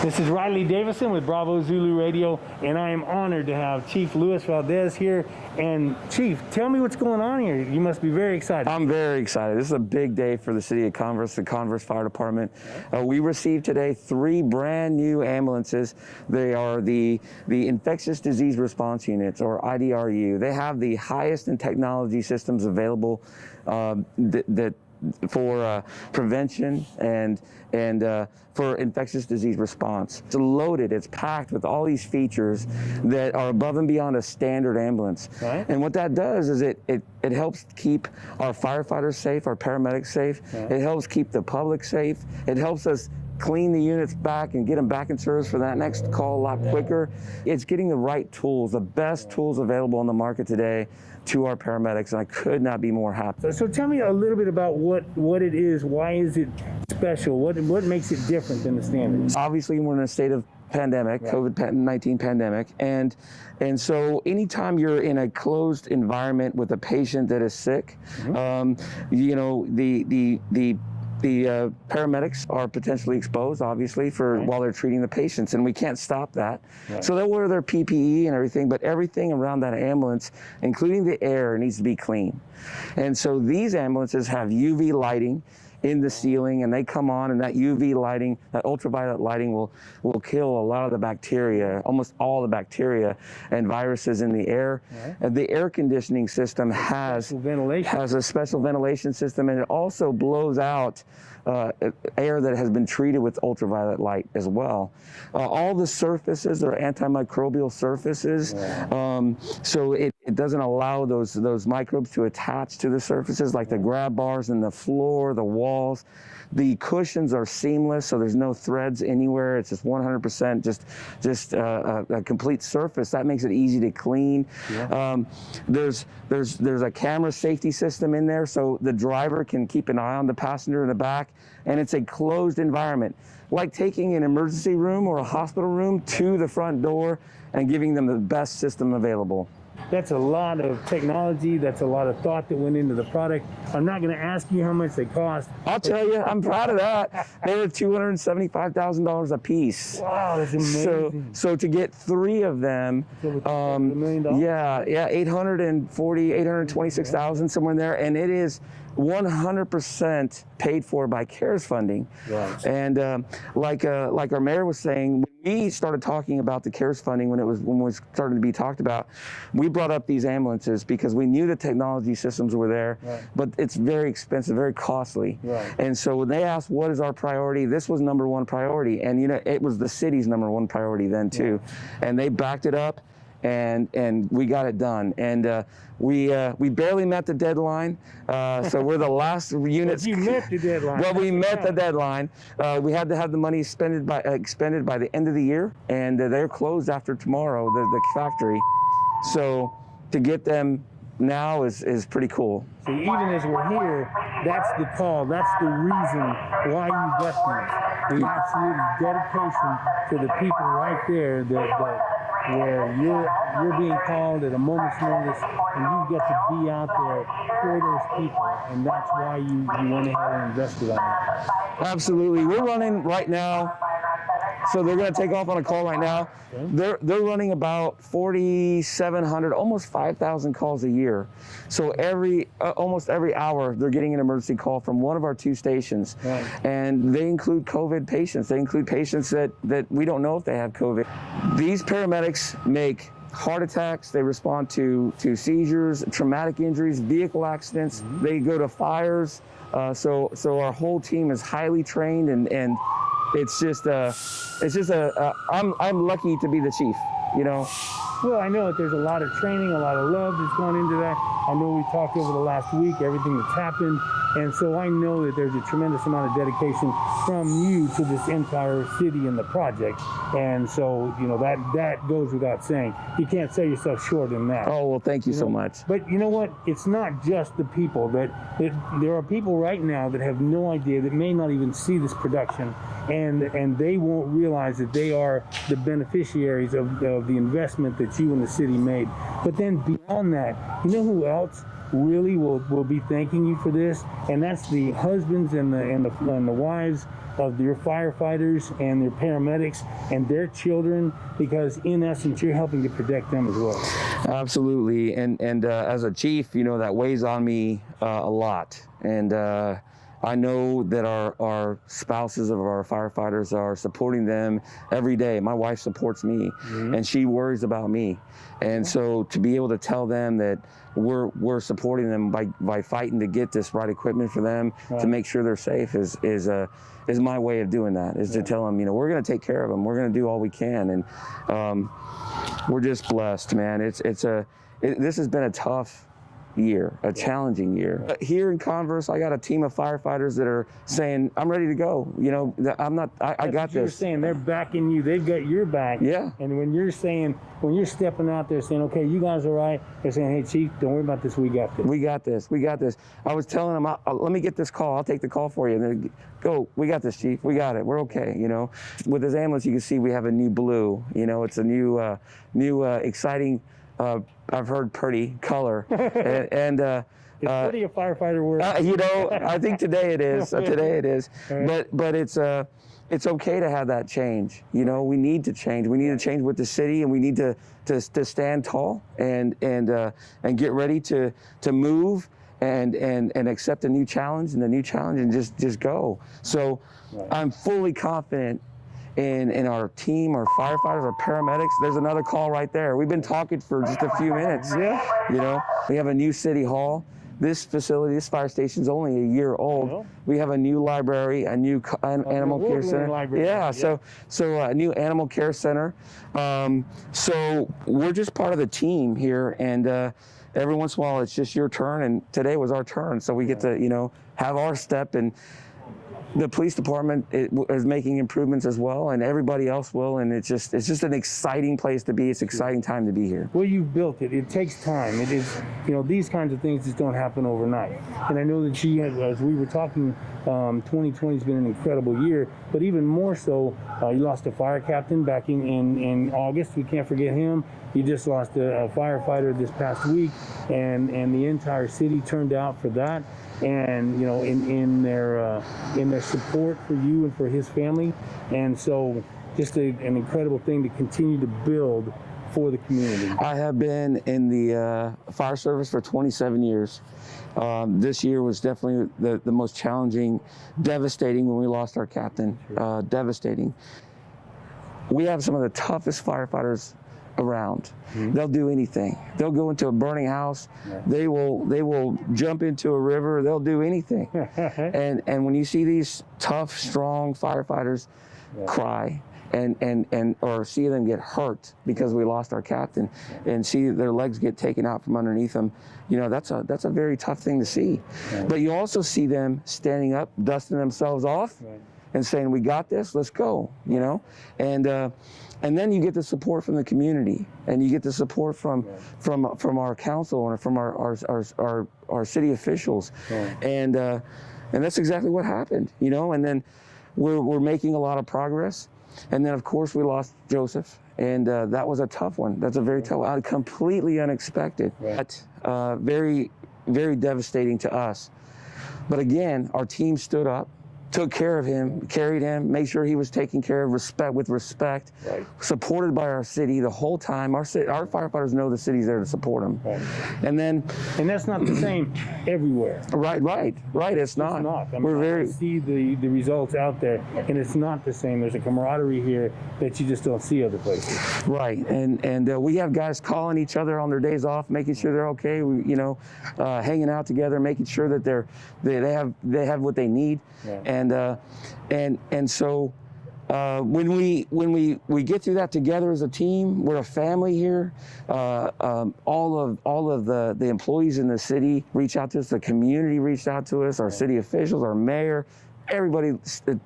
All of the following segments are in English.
This is Riley Davison with Bravo Zulu Radio, and I am honored to have Chief Luis Valdez here. And Chief, tell me what's going on here. You must be very excited. I'm very excited. This is a big day for the city of Converse, the Converse Fire Department. We received today 3 brand new ambulances. They are the Infectious Disease Response Units, or IDRU. They have the highest in technology systems available for prevention and for infectious disease response. It's loaded, it's packed with all these features that are above and beyond a standard ambulance. Right. And what that does is it helps keep our firefighters safe, our paramedics safe. Right. It helps keep the public safe. It helps us clean the units back and get them back in service for that next call a lot quicker. It's getting the right tools, the best tools available on the market today to our paramedics, and I could not be more happy. So tell me a little bit about what it is. Why is it special? What makes it different than the standard? Obviously, we're in a state of pandemic, right. COVID-19 pandemic, and so anytime you're in a closed environment with a patient that is sick, you know, the paramedics are potentially exposed, obviously, while they're treating the patients, and we can't stop that. Right. So they'll wear their PPE and everything, but everything around that ambulance, including the air, needs to be clean. And so these ambulances have UV lighting in the ceiling, and they come on, and that UV lighting, that ultraviolet lighting will kill a lot of the bacteria, almost all the bacteria and viruses in the air. Right. And the air conditioning system has a special ventilation system, and it also blows out air that has been treated with ultraviolet light as well. All the surfaces are antimicrobial surfaces, so it doesn't allow those microbes to attach to the surfaces, like the grab bars in the floor, the walls. The cushions are seamless, so there's no threads anywhere. It's just 100% just a complete surface. That makes it easy to clean. Yeah. There's a camera safety system in there, so the driver can keep an eye on the passenger in the back, and it's a closed environment, like taking an emergency room or a hospital room to the front door and giving them the best system available. That's a lot of technology. That's a lot of thought that went into the product. I'm not going to ask you how much they cost. I'll tell you, I'm proud of that. They were $275,000 a piece. Wow, that's amazing. So to get 3 of them, $1 million? Yeah, 826,000, somewhere in there, and it is 100% paid for by CARES funding. Right. And like our mayor was saying, when we started talking about the CARES funding, when it was starting to be talked about, we brought up these ambulances because we knew the technology systems were there, right. But it's very expensive, very costly. Right. And so when they asked what is our priority, this was #1 priority, and you know, it was the city's #1 priority then too. Yeah. And they backed it up, and we got it done. And we barely met the deadline, so we're the last units. You met the deadline. Well, we met the deadline. We had to have the money expended by the end of the year, and they're closed after tomorrow, the factory. So to get them now is pretty cool. So even as we're here, that's the call. That's the reason why you got these. The absolute dedication to the people right there where you're being called at a moment's notice, and you get to be out there for those people, and that's why you went ahead and invested on that. Absolutely. We're running right now. So they're going to take off on a call right now. Okay. They're running about 4,700, almost 5,000 calls a year. So almost every hour, they're getting an emergency call from one of our 2 stations. Right. And they include COVID patients. They include patients that we don't know if they have COVID. These paramedics make heart attacks, they respond to seizures, traumatic injuries, vehicle accidents. Mm-hmm. They go to fires. So our whole team is highly trained, and it's just I'm lucky to be the chief, you know. Well, I know that there's a lot of training, a lot of love that's gone into that. I know we talked over the last week, everything that's happened, and so I know that there's a tremendous amount of dedication from you to this entire city and the project. And so, you know, that goes without saying. You can't sell yourself short in that. Oh, well, thank you so much. But you know what? It's not just the people. There are people right now that have no idea, that may not even see this production, and they won't realize that they are the beneficiaries of the investment that you and the city made. But then beyond that, you know who else really will be thanking you for this? And that's the husbands and the wives of your firefighters and their paramedics and their children, because in essence, you're helping to protect them as well. Absolutely, and as a chief, you know, that weighs on me a lot, and I know that our spouses of our firefighters are supporting them every day. My wife supports me, and she worries about me, and so to be able to tell them that we're supporting them by fighting to get this right equipment for them to make sure they're safe is my way of doing that. Is to tell them, you know, we're going to take care of them. We're going to do all we can, and we're just blessed, man. This has been a tough year, a challenging year. Here in Converse, I got a team of firefighters that are saying, I'm ready to go. You know, I got this. You're saying they're backing you. They've got your back. Yeah. And when you're stepping out there saying, okay, you guys are right, they're saying, hey, Chief, don't worry about this. We got this. We got this. We got this. I was telling them, let me get this call. I'll take the call for you. And they go, we got this, Chief. We got it. We're okay. You know, with this ambulance, you can see we have a new blue. You know, it's a new, exciting, I've heard pretty color, and it's pretty a firefighter word. you know, I think today it is. Today it is. Right. But it's okay to have that change. You know, we need to change. We need to change with the city, and we need to stand tall and get ready to move and accept a new challenge and just go. So I'm fully confident in our team, our firefighters, our paramedics. There's another call right there. We've been talking for just a few minutes. Yeah. You know, we have a new city hall. This facility, this fire station is only a year old. Yeah. We have a new library, a new animal care center. Library. Yeah, so a new animal care center. So we're just part of the team here, and every once in a while it's just your turn, and today was our turn. So we get to, you know, have our step, and the police department is making improvements as well, and everybody else will, and it's just an exciting place to be. It's an exciting time to be here. Well, you've built it. It takes time. It is, you know, these kinds of things just don't happen overnight. And I know that as we were talking, 2020 has been an incredible year, but even more so, you lost a fire captain back in August. We can't forget him. You just lost a firefighter this past week, and the entire city turned out for that. And you know, in their support for you and for his family, and so just an incredible thing to continue to build for the community. I have been in the fire service for 27 years. This year was definitely the most challenging, devastating when we lost our captain. Sure. Devastating. We have some of the toughest firefighters around. Mm-hmm. They'll do anything. They'll go into a burning house. Yeah. They will jump into a river. They'll do anything. and when you see these tough, strong firefighters cry and or see them get hurt because we lost our captain, and see their legs get taken out from underneath them, you know, that's a very tough thing to see. But you also see them standing up, dusting themselves off, and saying, we got this, let's go, you know. And then you get the support from the community, and you get the support from our council and from our city officials, and that's exactly what happened, you know. And then we're making a lot of progress, and then of course we lost Joseph, and that was a tough one. That's a very tough one, completely unexpected, but very, very devastating to us. But again, our team stood up, took care of him, carried him, made sure he was taken care of with respect, supported by our city the whole time. Our firefighters know the city's there to support them. And that's not the same everywhere. Right. It's not. I mean, I see the results out there, and it's not the same. There's a camaraderie here that you just don't see other places. Right, and we have guys calling each other on their days off, making sure they're okay. We, you know, hanging out together, making sure that they have what they need. And so when we get through that together as a team, we're a family here. All of the employees in the city reach out to us. The community reached out to us. Our city officials, our mayor, everybody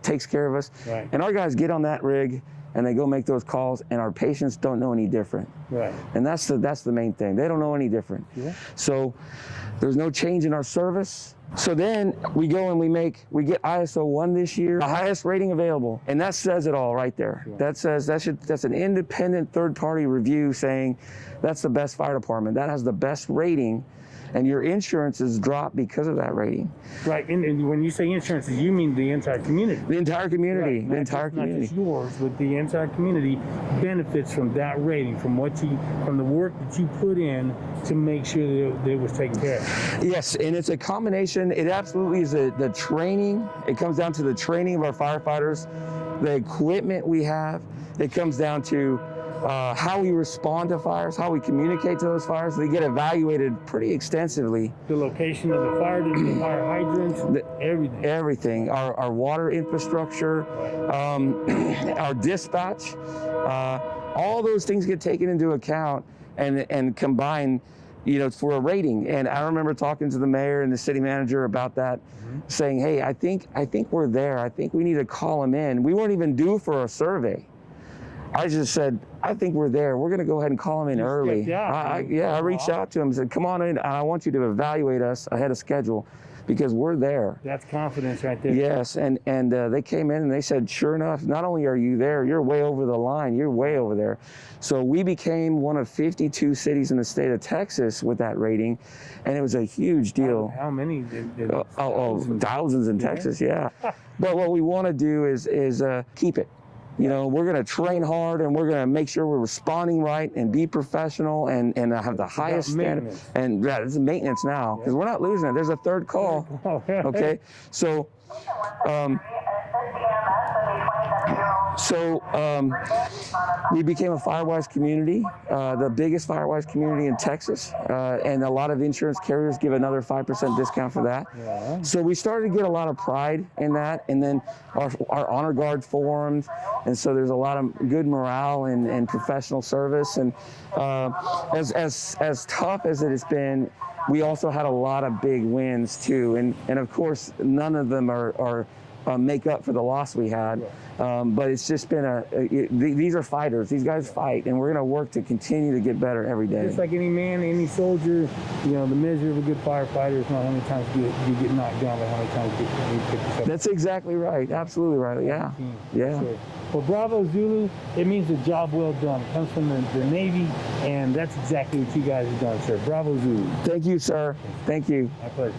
takes care of us. And our guys get on that rig and they go make those calls, and our patients don't know any different. And that's the main thing. They don't know any different. So there's no change in our service. So then we go and we get ISO 1 this year, the highest rating available, and that says it all right there. That says that's an independent third-party review saying that's the best fire department. That has the best rating, and your insurance is dropped because of that rating. Right, and when you say insurances, you mean the entire community. The entire community, Right. the entire community. Not just yours, but the entire community benefits from that rating, from the work that you put in to make sure that it was taken care of. Yes, and it's a combination. It absolutely is the training. It comes down to the training of our firefighters, the equipment we have. It comes down to how we respond to fires, how we communicate to those fires. They get evaluated pretty extensively. The location of the fire hydrants, everything. Everything, our water infrastructure, our dispatch, all those things get taken into account and combined, for a rating. And I remember talking to the mayor and the city manager about that, saying, hey, I think we're there. I think we need to call them in. We weren't even due for a survey. I just said, I think we're there. We're going to go ahead and call them in early. I reached out to them and said, come on in. I want you to evaluate us ahead of schedule because we're there. That's confidence right there. Yes, and they came in and they said, sure enough, not only are you there, you're way over the line. You're way over there. So we became one of 52 cities in the state of Texas with that rating, and it was a huge deal. How many? Thousands in Texas, yeah. But what we want to do is keep it. We're going to train hard and we're going to make sure we're responding right and be professional and have the highest standard. And it's maintenance now because we're not losing it. There's a third call. Okay. So, we became a Firewise community, the biggest Firewise community in Texas, and a lot of insurance carriers give another 5% discount for that. Yeah. So we started to get a lot of pride in that, and then our honor guard formed, and so there's a lot of good morale and professional service. And as tough as it has been, we also had a lot of big wins too, and of course none of them are make up for the loss we had. But it's just been these are fighters. These guys fight, and we're going to work to continue to get better every day. Just like any man, any soldier, the measure of a good firefighter is not how many times you get knocked down, but how many times you pick yourself up. That's exactly right. Absolutely right. Yeah. Yeah. Sure. Well, Bravo Zulu, it means the job well done. It comes from the Navy, and that's exactly what you guys have done, sir. Bravo Zulu. Thank you, sir. Thank you. My pleasure.